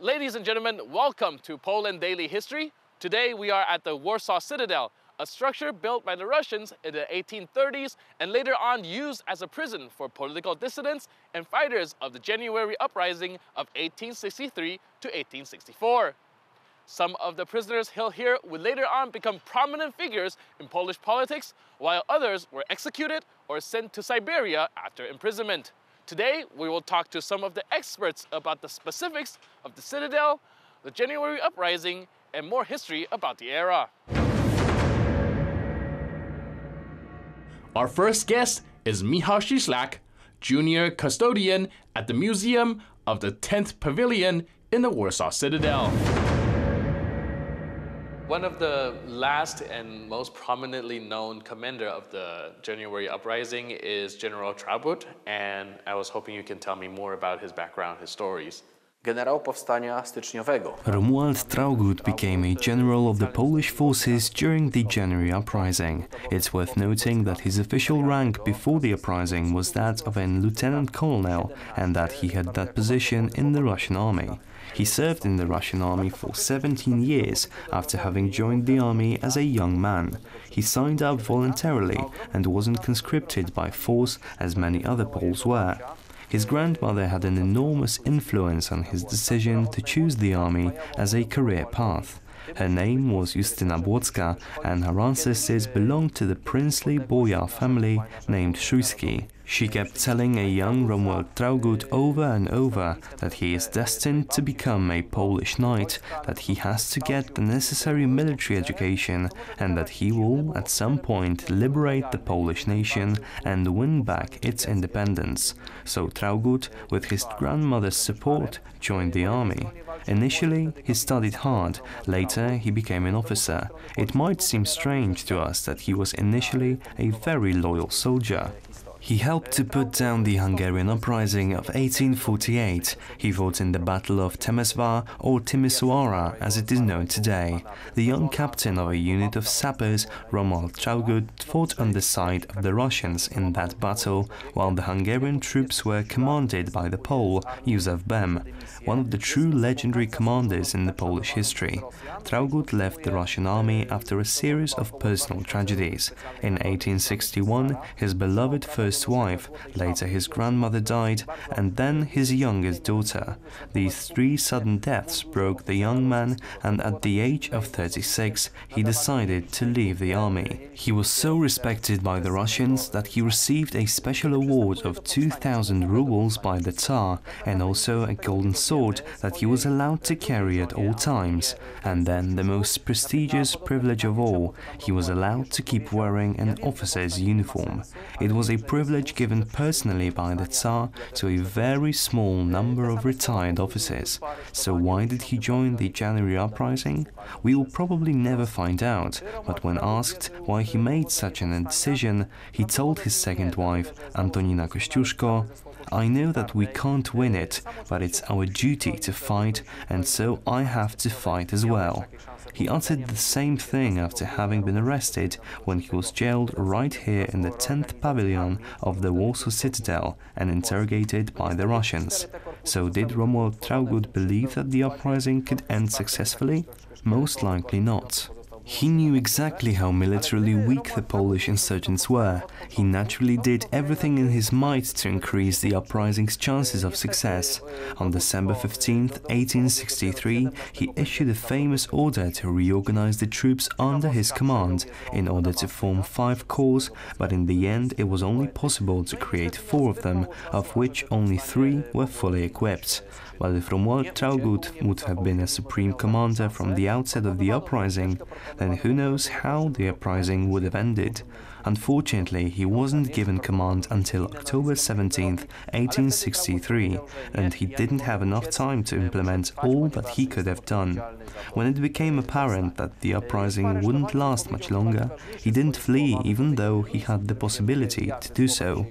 Ladies and gentlemen, welcome to Poland Daily History. Today we are at the Warsaw Citadel, a structure built by the Russians in the 1830s and later on used as a prison for political dissidents and fighters of the January uprising of 1863 to 1864. Some of the prisoners held here would later on become prominent figures in Polish politics, while others were executed or sent to Siberia after imprisonment. Today, we will talk to some of the experts about the specifics of the Citadel, the January Uprising, and more history about the era. Our first guest is Michał Cieślak, junior custodian at the Museum of the 10th Pavilion in the Warsaw Citadel. One of the last and most prominently known commander of the January Uprising is General Traugott, and I was hoping you can tell me more about his background, his stories. Generał powstania styczniowego. Romuald Traugott became a general of the Polish forces during the January Uprising. It's worth noting that his official rank before the uprising was that of an lieutenant colonel, and that he had that position in the Russian army. He served in the Russian army for 17 years after having joined the army as a young man. He signed up voluntarily and wasn't conscripted by force as many other Poles were. His grandmother had an enormous influence on his decision to choose the army as a career path. Her name was Justyna Błocka, and her ancestors belonged to the princely boyar family named Szujski. She kept telling a young Romuald Traugott over and over that he is destined to become a Polish knight, that he has to get the necessary military education, and that he will, at some point, liberate the Polish nation and win back its independence. So Traugott, with his grandmother's support, joined the army. Initially, he studied hard, later he became an officer. It might seem strange to us that he was initially a very loyal soldier. He helped to put down the Hungarian uprising of 1848. He fought in the Battle of Temeswar, or Timisoara as it is known today. The young captain of a unit of sappers, Romuald Traugott, fought on the side of the Russians in that battle, while the Hungarian troops were commanded by the Pole, Józef Bem, one of the true legendary commanders in the Polish history. Traugott left the Russian army after a series of personal tragedies. In 1861, his beloved first wife, later his grandmother died, and then his youngest daughter. These three sudden deaths broke the young man, and at the age of 36 he decided to leave the army. He was so respected by the Russians that he received a special award of 2,000 rubles by the Tsar, and also a golden sword that he was allowed to carry at all times. And then the most prestigious privilege of all, he was allowed to keep wearing an officer's uniform. It was a privilege given personally by the Tsar to a very small number of retired officers. So why did he join the January Uprising? We will probably never find out, but when asked why he made such an decision, he told his second wife, Antonina Kościuszko, "I know that we can't win it, but it's our duty to fight, and so I have to fight as well." He uttered the same thing after having been arrested when he was jailed right here in the 10th Pavilion of the Warsaw Citadel and interrogated by the Russians. So did Romuald Traugott believe that the uprising could end successfully? Most likely not. He knew exactly how militarily weak the Polish insurgents were. He naturally did everything in his might to increase the uprising's chances of success. On December 15, 1863, he issued a famous order to reorganize the troops under his command in order to form 5 corps, but in the end it was only possible to create 4 of them, of which only 3 were fully equipped. While if Romuald Traugott would have been a supreme commander from the outset of the uprising, then who knows how the uprising would have ended. Unfortunately, he wasn't given command until October 17, 1863, and he didn't have enough time to implement all that he could have done. When it became apparent that the uprising wouldn't last much longer, he didn't flee even though he had the possibility to do so.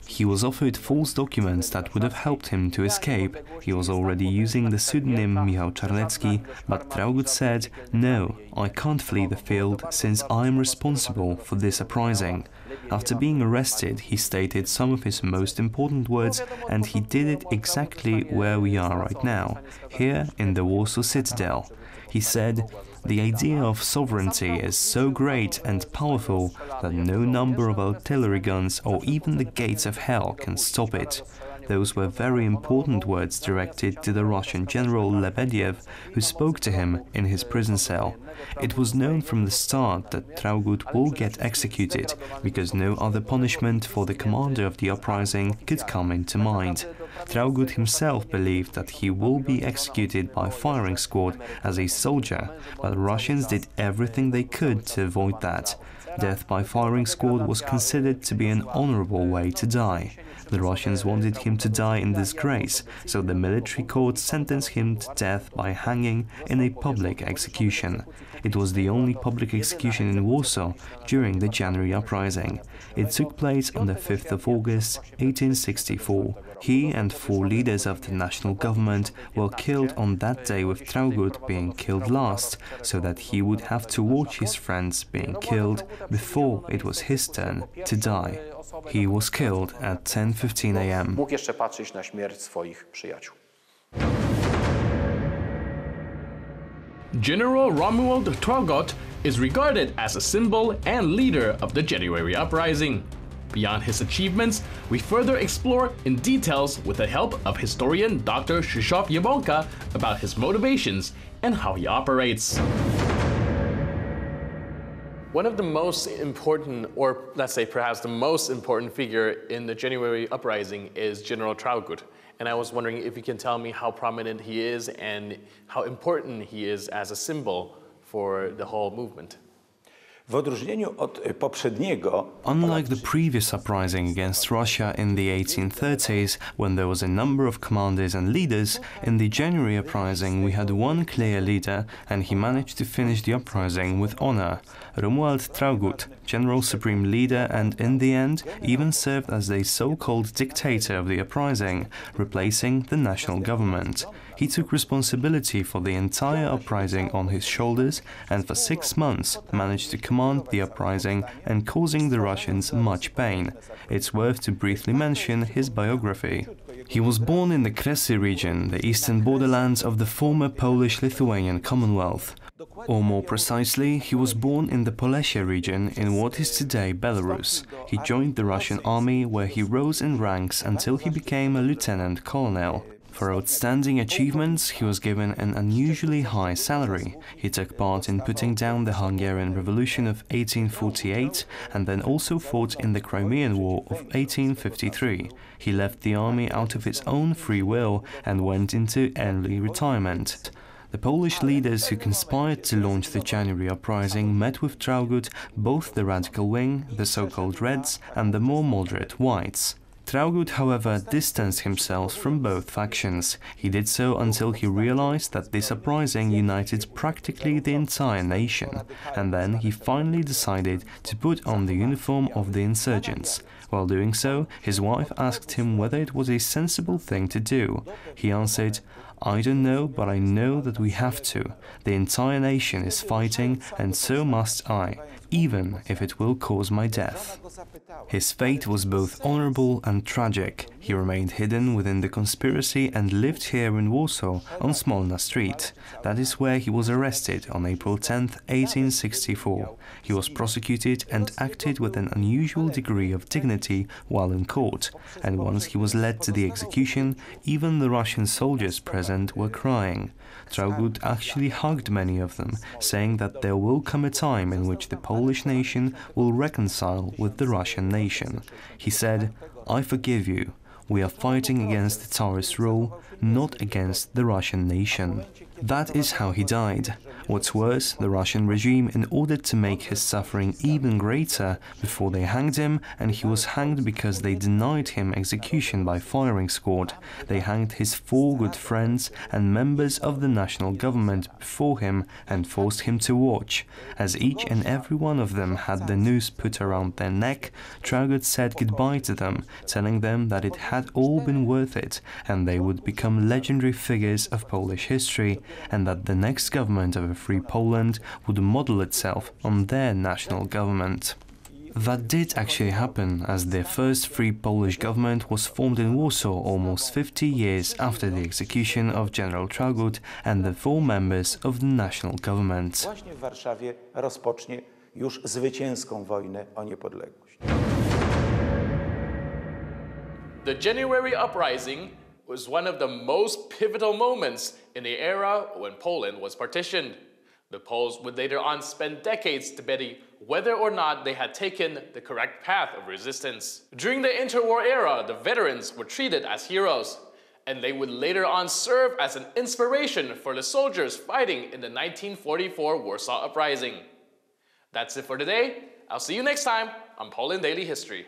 He was offered false documents that would have helped him to escape. He was already using the pseudonym Michał Czarnecki, but Traugott said, "No, I can't flee the field since I am responsible for this uprising." After being arrested, he stated some of his most important words, and he did it exactly where we are right now, here in the Warsaw Citadel. He said, "The idea of sovereignty is so great and powerful that no number of artillery guns or even the gates of hell can stop it." Those were very important words directed to the Russian general Lebedev, who spoke to him in his prison cell. It was known from the start that Traugott will get executed, because no other punishment for the commander of the uprising could come into mind. Traugott himself believed that he will be executed by firing squad as a soldier, but the Russians did everything they could to avoid that. Death by firing squad was considered to be an honorable way to die. The Russians wanted him to die in disgrace, so the military court sentenced him to death by hanging in a public execution. It was the only public execution in Warsaw during the January uprising. It took place on the 5th of August, 1864. He and 4 leaders of the national government were killed on that day, with Traugott being killed last, so that he would have to watch his friends being killed before it was his turn to die. He was killed at 10:15 a.m. Mógł jeszcze patrzeć na śmierć swoich przyjaciół. General Romuald Traugott is regarded as a symbol and leader of the January uprising. Beyond his achievements, we further explore in details with the help of historian Dr. Krzysztof Jabłonka about his motivations and how he operates. One of the most important, or let's say perhaps the most important figure in the January uprising is General Traugott. And I was wondering if you can tell me how prominent he is and how important he is as a symbol for the whole movement. W odróżnieniu od poprzedniego, Unlike the previous uprising against Russia in the 1830s, when there was a number of commanders and leaders, in the January uprising we had one clear leader, and he managed to finish the uprising with honor. Romuald Traugott, general supreme leader, and in the end even served as the so-called dictator of the uprising, replacing the national government. He took responsibility for the entire uprising on his shoulders, and for 6 months managed to command the uprising and causing the Russians much pain. It's worth to briefly mention his biography. He was born in the Kresy region, the eastern borderlands of the former Polish-Lithuanian Commonwealth. Or more precisely, he was born in the Polesia region in what is today Belarus. He joined the Russian army, where he rose in ranks until he became a lieutenant colonel. For outstanding achievements, he was given an unusually high salary. He took part in putting down the Hungarian Revolution of 1848 and then also fought in the Crimean War of 1853. He left the army out of his own free will and went into early retirement. The Polish leaders who conspired to launch the January uprising met with Traugott both the radical wing, the so-called Reds, and the more moderate Whites. Traugott, however, distanced himself from both factions. He did so until he realized that this uprising united practically the entire nation, and then he finally decided to put on the uniform of the insurgents. While doing so, his wife asked him whether it was a sensible thing to do. He answered, "I don't know, but I know that we have to. The entire nation is fighting, and so must I, even if it will cause my death." His fate was both honorable and tragic. He remained hidden within the conspiracy and lived here in Warsaw on Smolna Street. That is where he was arrested on April 10, 1864. He was prosecuted and acted with an unusual degree of dignity while in court, and once he was led to the execution, even the Russian soldiers present were crying. Traugott actually hugged many of them, saying that there will come a time in which the Polish nation will reconcile with the Russian nation. He said, "I forgive you. We are fighting against the Tsarist rule, not against the Russian nation." That is how he died. What's worse, the Russian regime, in order to make his suffering even greater, before they hanged him, and he was hanged because they denied him execution by firing squad, they hanged his 4 good friends and members of the national government before him and forced him to watch. As each and every one of them had the noose put around their neck, Traugott said goodbye to them, telling them that it had all been worth it, and they would become legendary figures of Polish history, and that the next government of a free Poland would model itself on their national government. That did actually happen, as the first free Polish government was formed in Warsaw almost 50 years after the execution of General Traugott and the 4 members of the national government. Właśnie w Warszawie rozpocznie już zwycięską wojnę o niepodległość. The January uprising was one of the most pivotal moments in the era when Poland was partitioned. The Poles would later on spend decades debating whether or not they had taken the correct path of resistance. During the interwar era, the veterans were treated as heroes, and they would later on serve as an inspiration for the soldiers fighting in the 1944 Warsaw Uprising. That's it for today. I'll see you next time on Poland Daily History.